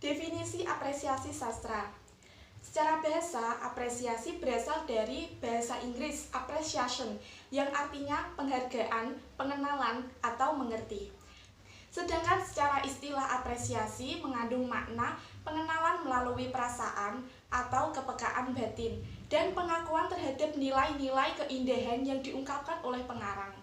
Definisi apresiasi sastra. Secara bahasa, apresiasi berasal dari bahasa Inggris appreciation yang artinya penghargaan, pengenalan, atau mengerti. Sedangkan secara istilah apresiasi mengandung makna pengenalan melalui perasaan atau kepekaan batin dan pengakuan terhadap nilai-nilai keindahan yang diungkapkan oleh pengarang.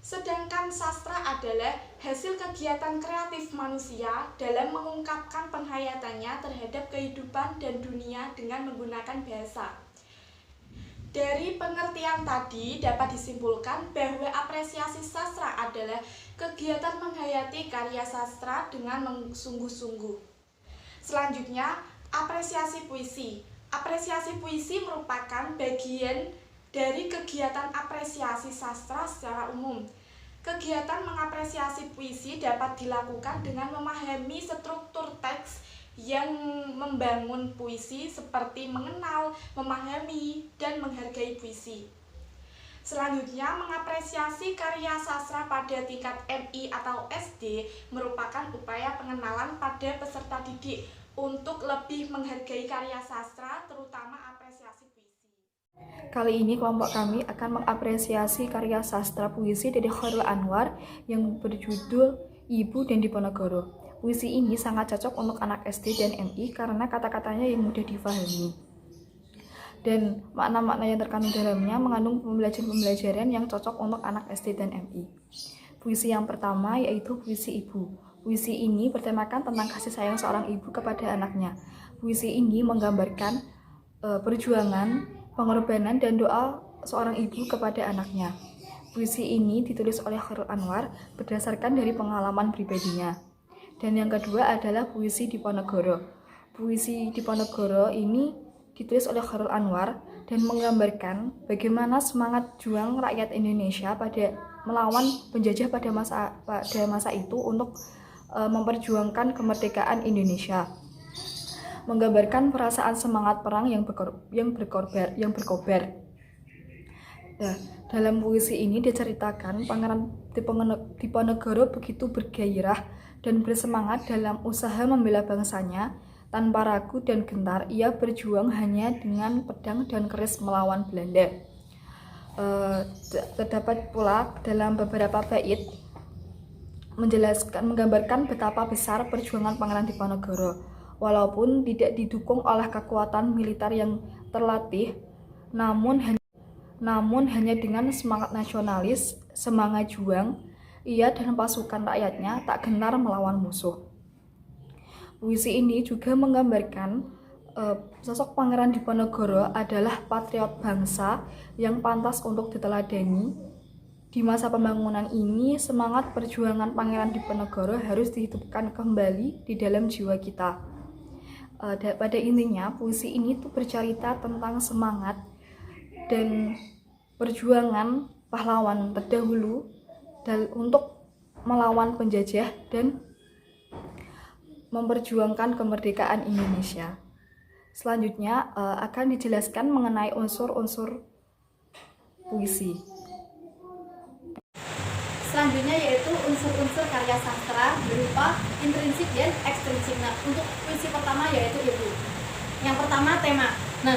Sedangkan sastra adalah hasil kegiatan kreatif manusia dalam mengungkapkan penghayatannya terhadap kehidupan dan dunia dengan menggunakan bahasa. Dari pengertian tadi dapat disimpulkan bahwa apresiasi sastra adalah kegiatan menghayati karya sastra dengan sungguh-sungguh. Selanjutnya, apresiasi puisi. Apresiasi puisi merupakan bagian dari kegiatan apresiasi sastra secara umum. Kegiatan mengapresiasi puisi dapat dilakukan dengan memahami struktur teks yang membangun puisi seperti mengenal, memahami, dan menghargai puisi. Selanjutnya, mengapresiasi karya sastra pada tingkat MI atau SD merupakan upaya pengenalan pada peserta didik untuk lebih menghargai karya sastra, terutama apresiasi puisi. Kali ini kelompok kami akan mengapresiasi karya sastra puisi dari Chairul Anwar yang berjudul Ibu dan Diponegoro. Puisi ini sangat cocok untuk anak SD dan MI karena kata-katanya yang mudah difahami. Dan makna-makna yang terkandung dalamnya mengandung pembelajaran-pembelajaran yang cocok untuk anak SD dan MI. Puisi yang pertama yaitu puisi Ibu. Puisi ini bertemakan tentang kasih sayang seorang ibu kepada anaknya. Puisi ini menggambarkan perjuangan, pengorbanan, dan doa seorang ibu kepada anaknya. Puisi ini ditulis oleh Chairul Anwar berdasarkan dari pengalaman pribadinya. Dan yang kedua adalah puisi Diponegoro. Puisi Diponegoro ini ditulis oleh Chairul Anwar dan menggambarkan bagaimana semangat juang rakyat Indonesia pada melawan penjajah pada masa itu untuk memperjuangkan kemerdekaan Indonesia. Menggambarkan perasaan semangat perang yang berkobar. Nah, dalam puisi ini diceritakan Pangeran Diponegoro begitu bergairah dan bersemangat dalam usaha membela bangsanya. Tanpa ragu dan gentar, ia berjuang hanya dengan pedang dan keris melawan Belanda. Terdapat pula dalam beberapa bait menggambarkan betapa besar perjuangan Pangeran Diponegoro. Walaupun tidak didukung oleh kekuatan militer yang terlatih, namun hanya dengan semangat nasionalis, semangat juang, ia dan pasukan rakyatnya tak gentar melawan musuh. Puisi ini juga menggambarkan sosok Pangeran Diponegoro adalah patriot bangsa yang pantas untuk diteladani. Di masa pembangunan ini, semangat perjuangan Pangeran Diponegoro harus dihidupkan kembali di dalam jiwa kita. Pada intinya, puisi ini tuh bercerita tentang semangat dan perjuangan pahlawan terdahulu untuk melawan penjajah dan memperjuangkan kemerdekaan Indonesia. Selanjutnya akan dijelaskan mengenai unsur-unsur puisi. Selanjutnya yaitu unsur-unsur karya sastra berupa intrinsik dan ekstrinsik. Nah, untuk puisi pertama yaitu Ibu. Yang pertama tema. Nah,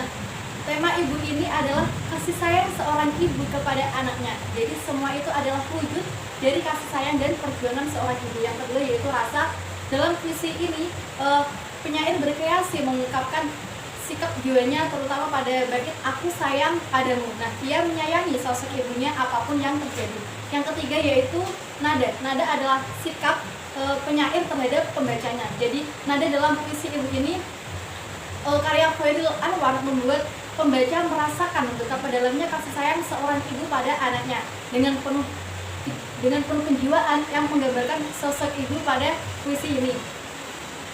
tema Ibu ini adalah kasih sayang seorang ibu kepada anaknya. Jadi semua itu adalah wujud dari kasih sayang dan perjuangan seorang ibu. Yang kedua yaitu rasa. Dalam puisi ini penyair berkreasi mengungkapkan sikap jiwanya terutama pada bait aku sayang padamu. Nah, dia menyayangi sosok ibunya apapun yang terjadi. Yang ketiga yaitu nada. Nada adalah sikap penyair terhadap pembacanya. Jadi nada dalam puisi Ibu ini karya Chairul Anwar membuat pembaca merasakan betapa dalamnya kasih sayang seorang ibu pada anaknya dengan penuh kejiwaan yang menggambarkan sosok ibu pada puisi ini.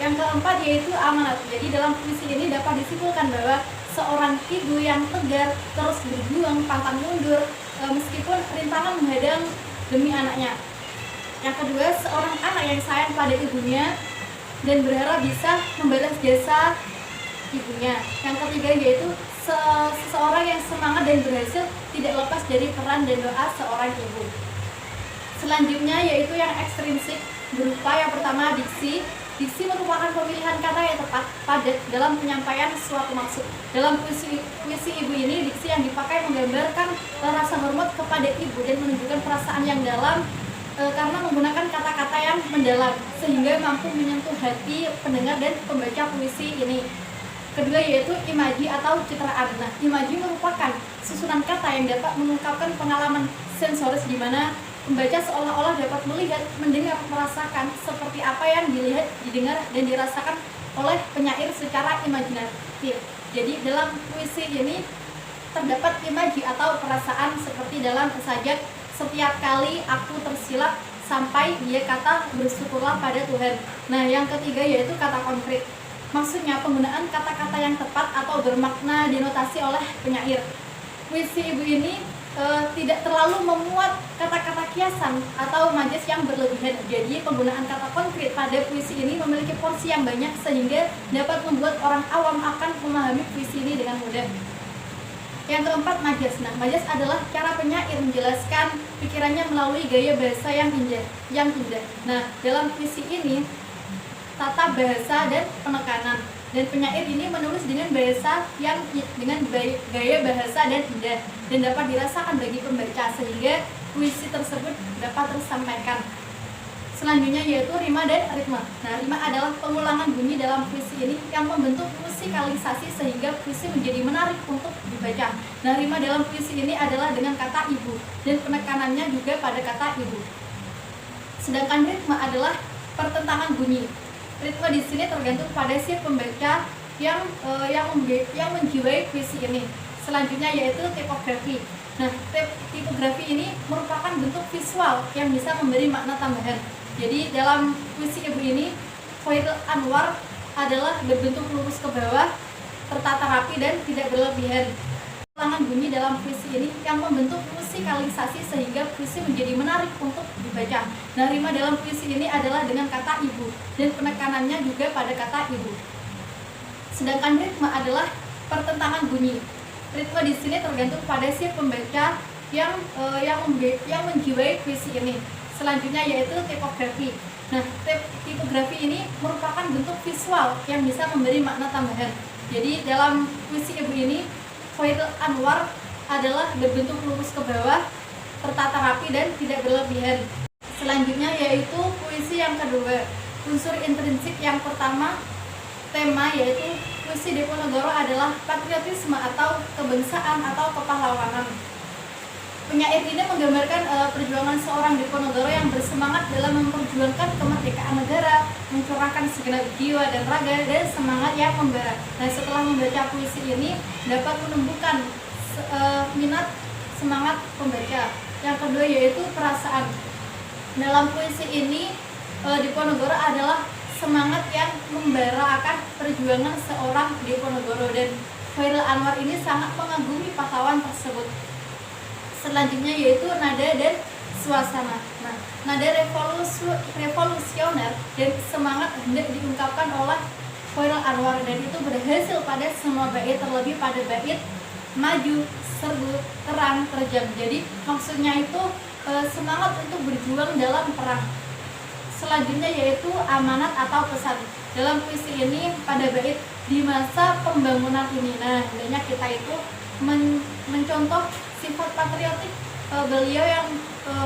Yang keempat yaitu amanat. Jadi dalam puisi ini dapat disimpulkan bahwa seorang ibu yang tegar terus berjuang pantang mundur meskipun rintangan menghadang demi anaknya. Yang kedua, seorang anak yang sayang pada ibunya dan berharap bisa membalas jasa ibunya. Yang ketiga yaitu seseorang yang semangat dan berhasil tidak lepas dari peran dan doa seorang ibu. Selanjutnya yaitu yang ekstrinsik berupa yang pertama diksi. Diksi merupakan pemilihan kata yang tepat, padat dalam penyampaian suatu maksud. Dalam puisi ibu ini, diksi yang dipakai menggambarkan rasa hormat kepada ibu dan menunjukkan perasaan yang dalam karena menggunakan kata-kata yang mendalam sehingga mampu menyentuh hati pendengar dan pembaca puisi ini. Kedua yaitu imaji atau citraan. Nah, imaji merupakan susunan kata yang dapat mengungkapkan pengalaman sensoris di mana pembaca seolah-olah dapat melihat, mendengar, merasakan seperti apa yang dilihat, didengar, dan dirasakan oleh penyair secara imajinatif. Jadi dalam puisi ini terdapat imaji atau perasaan seperti dalam sajak setiap kali aku tersilap sampai dia kata bersyukurlah pada Tuhan. Nah, yang ketiga yaitu kata konkret. Maksudnya penggunaan kata-kata yang tepat atau bermakna dinotasi oleh penyair. Puisi ibu ini tidak terlalu memuat kata-kata kiasan atau majas yang berlebihan. Jadi penggunaan kata konkret pada puisi ini memiliki porsi yang banyak sehingga dapat membuat orang awam akan memahami puisi ini dengan mudah. Yang keempat, majas. Nah, majas adalah cara penyair menjelaskan pikirannya melalui gaya bahasa yang indah. Nah, dalam puisi ini tata bahasa dan penekanan. Dan penyair ini menulis dengan bahasa yang gaya bahasa dan indah dan dapat dirasakan bagi pembaca sehingga puisi tersebut dapat tersampaikan. Selanjutnya yaitu rima dan ritme. Nah, rima adalah pengulangan bunyi dalam puisi ini yang membentuk musikalisasi sehingga puisi menjadi menarik untuk dibaca. Nah, rima dalam puisi ini adalah dengan kata ibu dan penekanannya juga pada kata ibu. Sedangkan ritme adalah pertentangan bunyi. Ritme di sini tergantung pada si pembaca yang menjiwai puisi ini. Selanjutnya yaitu tipografi. Nah, tipografi ini merupakan bentuk visual yang bisa memberi makna tambahan. Jadi dalam puisi ibu ini, Khairil Anwar adalah berbentuk lurus ke bawah, tertata rapi dan tidak berlebihan. Ulangan bunyi dalam puisi ini yang membentuk musikalisasi sehingga puisi menjadi menarik untuk dibaca. Nah, rima dalam puisi ini adalah dengan kata ibu dan penekanannya juga pada kata ibu. Sedangkan ritme adalah pertentangan bunyi. Ritme di sini tergantung pada si pembaca yang menjiwai puisi ini. Selanjutnya yaitu tipografi. Nah, tipografi ini merupakan bentuk visual yang bisa memberi makna tambahan. Jadi dalam puisi ibu ini, Khairil Anwar adalah berbentuk lurus ke bawah, tertata rapi dan tidak berlebihan. Selanjutnya yaitu puisi yang kedua, unsur intrinsik yang pertama, tema yaitu puisi Diponegoro adalah patriotisme atau kebangsaan atau kepahlawanan. Penyair ini menggambarkan perjuangan seorang Diponegoro yang bersemangat dalam memperjuangkan kemerdekaan negara, mencurahkan segenap jiwa dan raga dan semangat yang membara. Nah, setelah membaca puisi ini dapat menumbuhkan minat semangat pembaca. Yang kedua yaitu perasaan. Dalam puisi ini Diponegoro adalah semangat yang membara akan perjuangan seorang Diponegoro dan Khairil Anwar ini sangat mengagumi pahlawan tersebut. Selanjutnya yaitu nada dan suasana. Nah, nada revolusioner dan semangat hendak diungkapkan oleh Khairil Anwar dan itu berhasil pada semua bait, terlebih pada bait maju, serbu, terang, terjang. Jadi maksudnya itu semangat untuk berjuang dalam perang. Selanjutnya yaitu amanat atau pesan. Dalam puisi ini pada bait di masa pembangunan ini, nah hendaknya kita itu mencontoh sifat patriotik beliau yang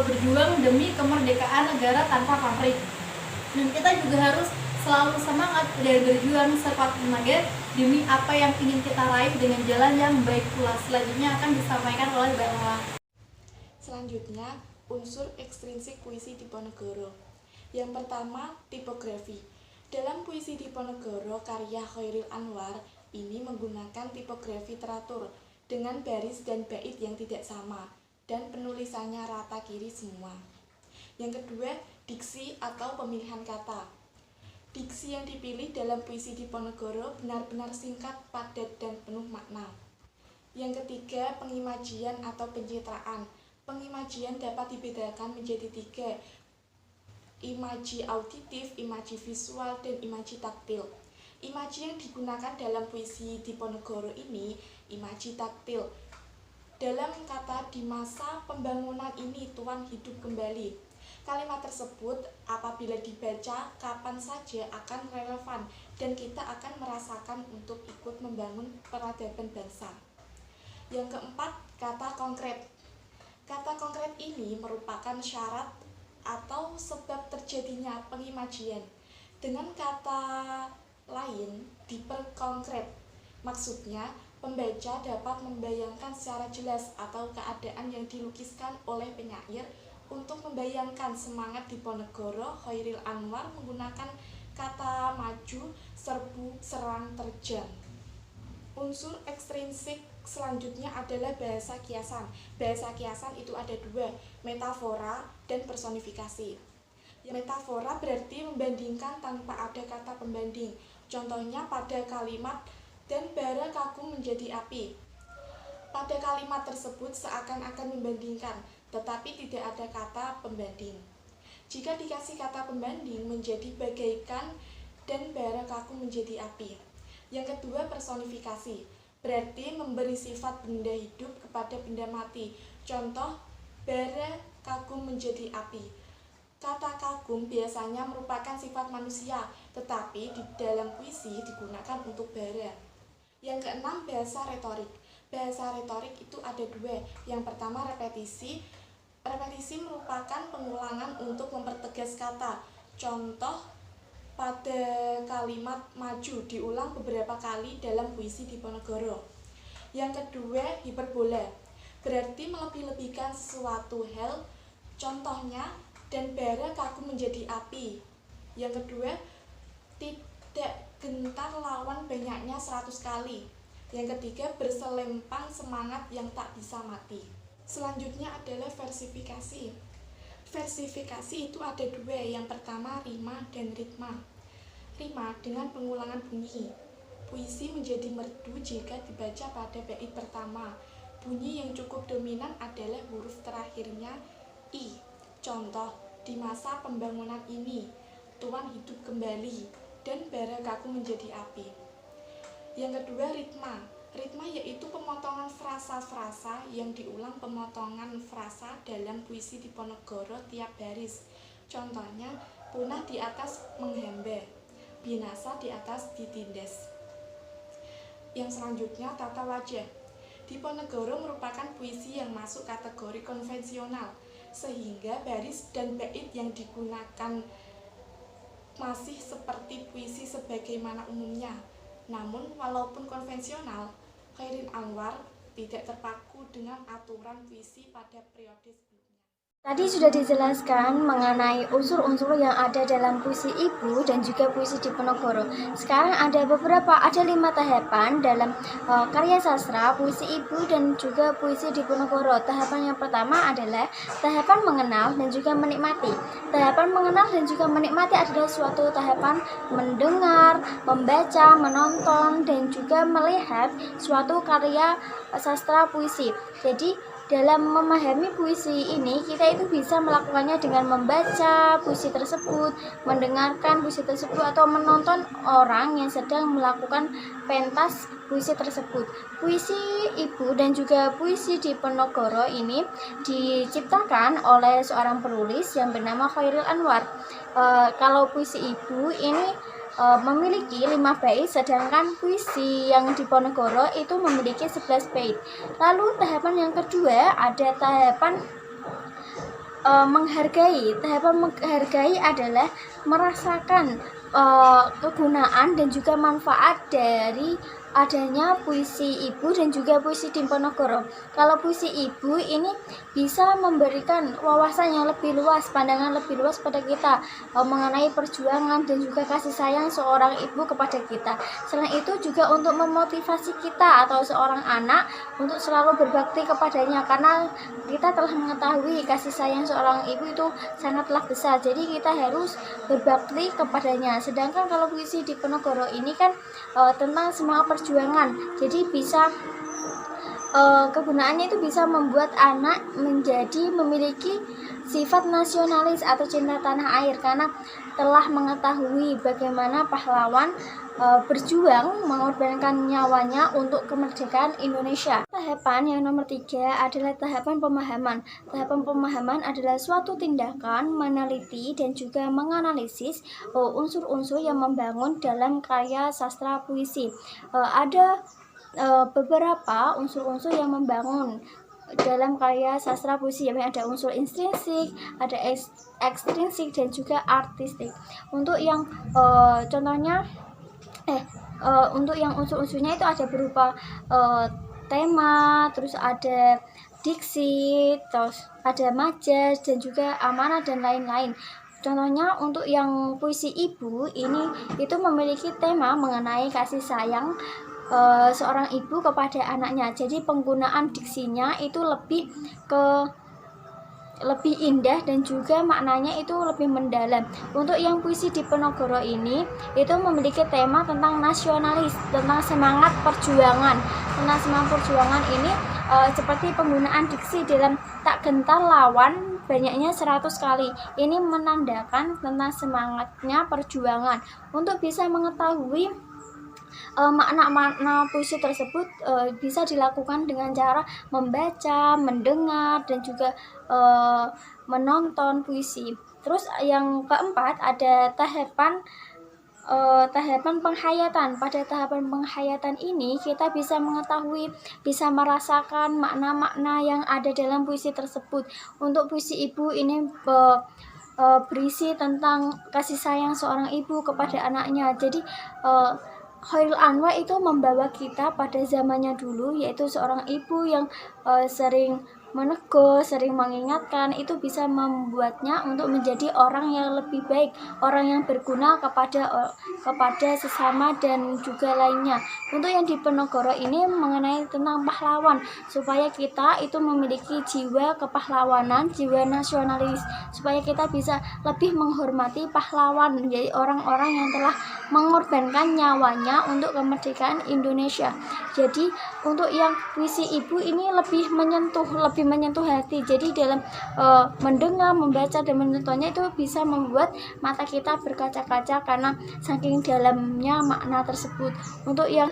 berjuang demi kemerdekaan negara tanpa pamrih. Dan kita juga harus selalu semangat dan berjuang sekuat tenaga demi apa yang ingin kita raih dengan jalan yang baik pula. Selanjutnya akan disampaikan oleh Mbak Lola. Selanjutnya, unsur ekstrinsik puisi Diponegoro. Yang pertama, tipografi. Dalam puisi Diponegoro karya Khairil Anwar ini menggunakan tipografi teratur dengan baris dan bait yang tidak sama dan penulisannya rata kiri semua. Yang kedua, diksi atau pemilihan kata. Diksi yang dipilih dalam puisi Diponegoro benar-benar singkat, padat, dan penuh makna. Yang ketiga, pengimajian atau pencitraan. Pengimajian dapat dibedakan menjadi tiga: imaji auditif, imaji visual, dan imaji taktil. Imaji yang digunakan dalam puisi Diponegoro ini imaji taktil. Dalam kata di masa pembangunan ini Tuhan hidup kembali. Kalimat tersebut apabila dibaca kapan saja akan relevan dan kita akan merasakan untuk ikut membangun peradaban bangsa. Yang keempat, kata konkret. Kata konkret ini merupakan syarat atau sebab terjadinya pengimajian. Dengan kata lain, diperkonkret. Maksudnya, pembaca dapat membayangkan secara jelas atau keadaan yang dilukiskan oleh penyair. Untuk membayangkan semangat Diponegoro, Chairil Anwar menggunakan kata maju, serbu, serang, terjang. Unsur ekstrinsik selanjutnya adalah bahasa kiasan. Bahasa kiasan itu ada dua, metafora dan personifikasi. Metafora berarti membandingkan tanpa ada kata pembanding. Contohnya pada kalimat dan bara kagum menjadi api. Pada kalimat tersebut seakan-akan membandingkan, tetapi tidak ada kata pembanding. Jika dikasih kata pembanding menjadi bagaikan dan bara kagum menjadi api. Yang kedua, personifikasi, berarti memberi sifat benda hidup kepada benda mati. Contoh, bara kagum menjadi api. Kata kagum biasanya merupakan sifat manusia, tetapi di dalam puisi digunakan untuk bara. Yang keenam, bahasa retorik. Bahasa retorik itu ada dua. Yang pertama, repetisi. Repetisi merupakan pengulangan untuk mempertegas kata. Contoh, pada kalimat maju diulang beberapa kali dalam puisi Diponegoro. Yang kedua, hiperbola. Berarti melebih-lebihkan sesuatu hal. Contohnya, dan bara kagum menjadi api. Yang kedua, tidak gentar lawan banyaknya 100 kali. Yang ketiga, berselempang semangat yang tak bisa mati. Selanjutnya adalah versifikasi. Versifikasi itu ada dua. Yang pertama, rima dan ritma. Rima dengan pengulangan bunyi. Puisi menjadi merdu jika dibaca pada bait pertama. Bunyi yang cukup dominan adalah huruf terakhirnya I. Contoh, di masa pembangunan ini, Tuan hidup kembali, dan bara kagum menjadi api. Yang kedua, ritma. Ritma yaitu pemotongan frasa-frasa yang diulang pemotongan frasa dalam puisi Diponegoro tiap baris. Contohnya, punah di atas menghamba, binasa di atas ditindas. Yang selanjutnya, tata wajah. Diponegoro merupakan puisi yang masuk kategori konvensional, sehingga baris dan bait yang digunakan masih seperti puisi sebagaimana umumnya. Namun, walaupun konvensional, Chairil Anwar tidak terpaku dengan aturan puisi pada periode sebelumnya. Tadi sudah dijelaskan mengenai unsur-unsur yang ada dalam puisi Ibu dan juga puisi Diponegoro. Sekarang ada 5 tahapan dalam karya sastra, puisi Ibu dan juga puisi Diponegoro. Tahapan yang pertama adalah tahapan mengenal dan juga menikmati. Tahapan mengenal dan juga menikmati adalah suatu tahapan mendengar, membaca, menonton, dan juga melihat suatu karya sastra puisi. Jadi, dalam memahami puisi ini, kita itu bisa melakukannya dengan membaca puisi tersebut, mendengarkan puisi tersebut, atau menonton orang yang sedang melakukan pentas puisi tersebut. Puisi Ibu dan juga puisi Diponegoro ini diciptakan oleh seorang penulis yang bernama Chairil Anwar. Kalau puisi Ibu ini memiliki 5 bait, sedangkan puisi yang Diponegoro itu memiliki 11 bait. Lalu tahapan yang kedua ada tahapan menghargai. Tahapan menghargai adalah merasakan kegunaan dan juga manfaat dari adanya puisi Ibu dan juga puisi Diponegoro. Kalau puisi Ibu ini bisa memberikan wawasan yang lebih luas, pandangan lebih luas pada kita mengenai perjuangan dan juga kasih sayang seorang ibu kepada kita. Selain itu juga untuk memotivasi kita atau seorang anak untuk selalu berbakti kepadanya, karena kita telah mengetahui kasih sayang seorang ibu itu sangatlah besar. Jadi kita harus berbakti kepadanya. Sedangkan kalau puisi Diponegoro ini kan tentang semangat perjuangan, jadi bisa kegunaannya itu bisa membuat anak menjadi memiliki sifat nasionalis atau cinta tanah air, karena telah mengetahui bagaimana pahlawan berjuang mengorbankan nyawanya untuk kemerdekaan Indonesia. Tahapan yang nomor 3 adalah tahapan pemahaman. Tahapan pemahaman adalah suatu tindakan meneliti dan juga menganalisis unsur-unsur yang membangun dalam karya sastra puisi. Ada beberapa unsur-unsur yang membangun dalam karya sastra puisi, yang ada unsur intrinsik, ada ekstrinsik, dan juga artistik. Untuk yang contohnya untuk yang unsur-unsurnya itu ada berupa tema, terus ada diksi, terus ada majas, dan juga amanah, dan lain-lain. Contohnya untuk yang puisi ibu ini itu memiliki tema mengenai kasih sayang seorang ibu kepada anaknya. Jadi penggunaan diksinya itu lebih indah dan juga maknanya itu lebih mendalam. Untuk yang puisi Diponegoro ini itu memiliki tema tentang nasionalis, tentang semangat perjuangan. Tentang semangat perjuangan ini seperti penggunaan diksi dalam tak gentar lawan banyaknya 100 kali. Ini menandakan tentang semangatnya perjuangan. Untuk bisa mengetahui makna-makna puisi tersebut bisa dilakukan dengan cara membaca, mendengar, dan juga menonton puisi. Terus yang keempat ada tahapan penghayatan. Pada tahapan penghayatan ini kita bisa mengetahui, bisa merasakan makna-makna yang ada dalam puisi tersebut. Untuk puisi ibu ini berisi tentang kasih sayang seorang ibu kepada anaknya. Jadi Chairil Anwar itu membawa kita pada zamannya dulu, yaitu seorang ibu yang sering menegur, sering mengingatkan. Itu bisa membuatnya untuk menjadi orang yang lebih baik, orang yang berguna kepada sesama dan juga lainnya. Untuk yang Diponegoro ini mengenai tentang pahlawan, supaya kita itu memiliki jiwa kepahlawanan, jiwa nasionalis, supaya kita bisa lebih menghormati pahlawan, menjadi orang-orang yang telah mengorbankan nyawanya untuk kemerdekaan Indonesia. Jadi untuk yang puisi ibu ini lebih menyentuh hati. Jadi dalam mendengar, membaca, dan menontonnya itu bisa membuat mata kita berkaca-kaca karena saking dalamnya makna tersebut. Untuk yang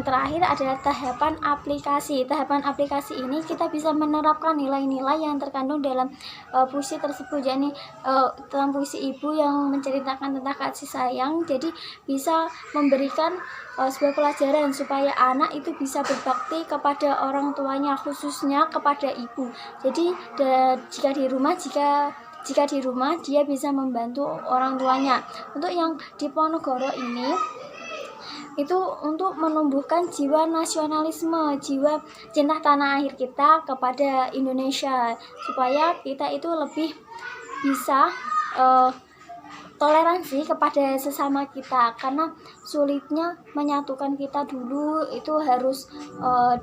terakhir adalah tahapan aplikasi. Tahapan aplikasi ini kita bisa menerapkan nilai-nilai yang terkandung dalam puisi tersebut, yakni dalam puisi ibu yang menceritakan tentang kasih sayang. Jadi bisa memberikan sebuah pelajaran supaya anak itu bisa berbakti kepada orang tuanya, khususnya kepada ibu. Jadi jika di rumah dia bisa membantu orang tuanya. Untuk yang Diponegoro ini itu untuk menumbuhkan jiwa nasionalisme, jiwa cinta tanah air kita kepada Indonesia, supaya kita itu lebih bisa toleransi kepada sesama kita, karena sulitnya menyatukan kita dulu itu harus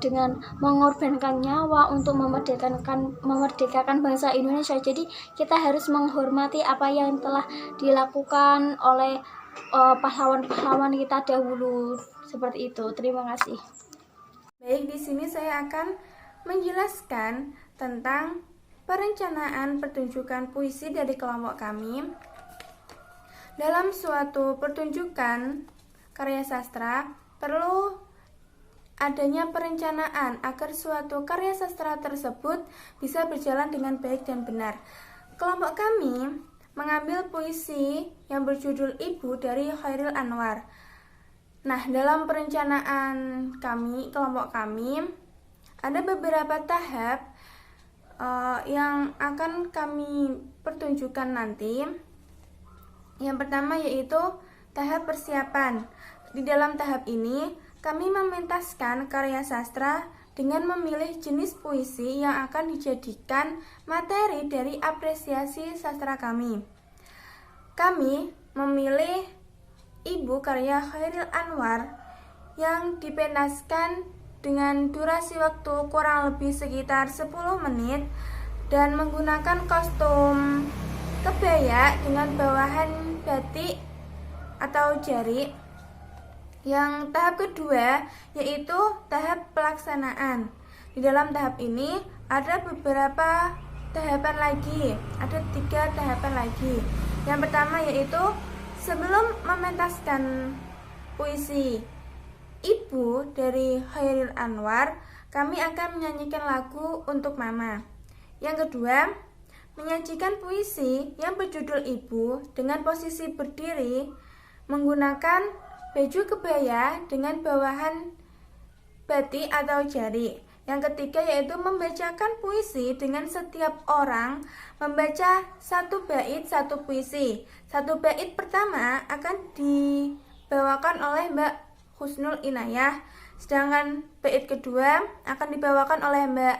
dengan mengorbankan nyawa untuk memerdekakan bangsa Indonesia. Jadi kita harus menghormati apa yang telah dilakukan oleh pahlawan-pahlawan kita dahulu, seperti itu. Terima kasih. Baik, di sini saya akan menjelaskan tentang perencanaan pertunjukan puisi dari kelompok kami. Dalam suatu pertunjukan karya sastra perlu adanya perencanaan agar suatu karya sastra tersebut bisa berjalan dengan baik dan benar. Kelompok kami mengambil puisi yang berjudul Ibu dari Chairil Anwar. Nah, dalam perencanaan kelompok kami, ada beberapa tahap yang akan kami pertunjukkan nanti. Yang pertama yaitu tahap persiapan. Di dalam tahap ini, kami mementaskan karya sastra dengan memilih jenis puisi yang akan dijadikan materi dari apresiasi sastra kami. Kami memilih Ibu karya Chairil Anwar yang dipentaskan dengan durasi waktu kurang lebih sekitar 10 menit dan menggunakan kostum kebaya dengan bawahan batik atau jari. Yang tahap kedua yaitu tahap pelaksanaan. Di dalam tahap ini ada beberapa tahapan lagi. Ada 3 tahapan lagi. Yang pertama yaitu sebelum mementaskan puisi Ibu dari Khairil Anwar, kami akan menyanyikan lagu untuk Mama. Yang kedua, menyajikan puisi yang berjudul Ibu dengan posisi berdiri menggunakan baju kebaya dengan bawahan batik atau jari. Yang ketiga yaitu membacakan puisi dengan setiap orang membaca 1 bait 1 puisi. 1 bait pertama akan dibawakan oleh Mbak Husnul Inayah, sedangkan bait kedua akan dibawakan oleh Mbak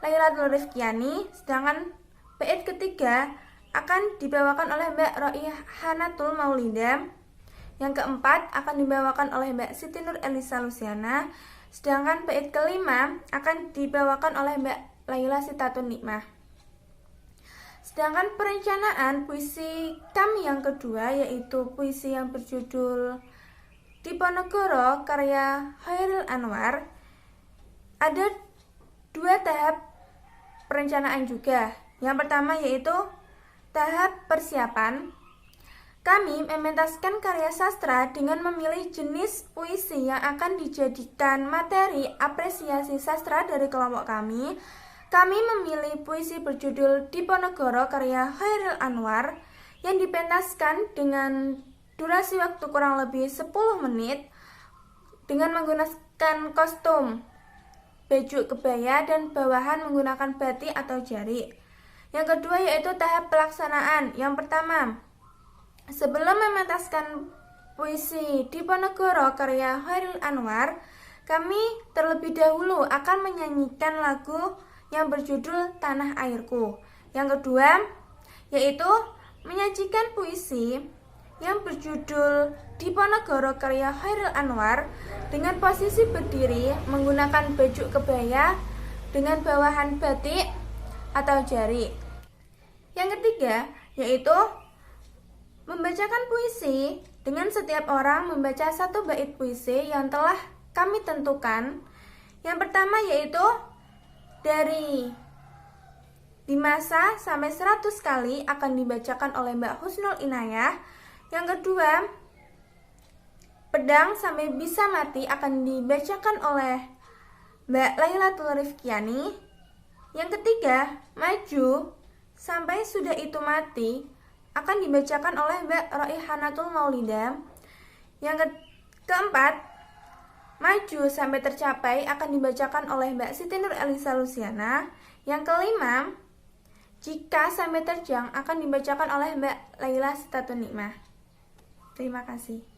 Lailatul Rifkiani, sedangkan bait ketiga akan dibawakan oleh Mbak Roihanatul Maulida. Yang keempat akan dibawakan oleh Mbak Siti Nur Elisa Lusiana, sedangkan bait kelima akan dibawakan oleh Mbak Laila Sitatun Nikmah. Sedangkan perencanaan puisi kami yang kedua yaitu puisi yang berjudul Diponegoro karya Khairil Anwar, ada 2 tahap perencanaan juga. Yang pertama yaitu tahap persiapan. Kami mementaskan karya sastra dengan memilih jenis puisi yang akan dijadikan materi apresiasi sastra dari kelompok kami. Kami memilih puisi berjudul Diponegoro karya Khairil Anwar yang dipentaskan dengan durasi waktu kurang lebih 10 menit dengan menggunakan kostum baju kebaya dan bawahan menggunakan batik atau jari. Yang kedua yaitu tahap pelaksanaan. Yang pertama, sebelum mementaskan puisi Diponegoro karya Khairil Anwar, kami terlebih dahulu akan menyanyikan lagu yang berjudul Tanah Airku. Yang kedua yaitu menyajikan puisi yang berjudul Diponegoro karya Khairil Anwar dengan posisi berdiri menggunakan baju kebaya dengan bawahan batik atau jari. Yang ketiga yaitu membacakan puisi dengan setiap orang membaca 1 bait puisi yang telah kami tentukan. Yang pertama yaitu dari 5 sampai 100 kali akan dibacakan oleh Mbak Husnul Inayah. Yang kedua, pedang sampai bisa mati akan dibacakan oleh Mbak Lailatul Rifkiani. Yang ketiga, maju sampai sudah itu mati akan dibacakan oleh Mbak Roihanatul Maulida. Yang keempat, maju sampai tercapai akan dibacakan oleh Mbak Siti Nur Elisa Lusiana. Yang kelima, jika sampai terjang akan dibacakan oleh Mbak Laila Sitatun Nikmah. Terima kasih.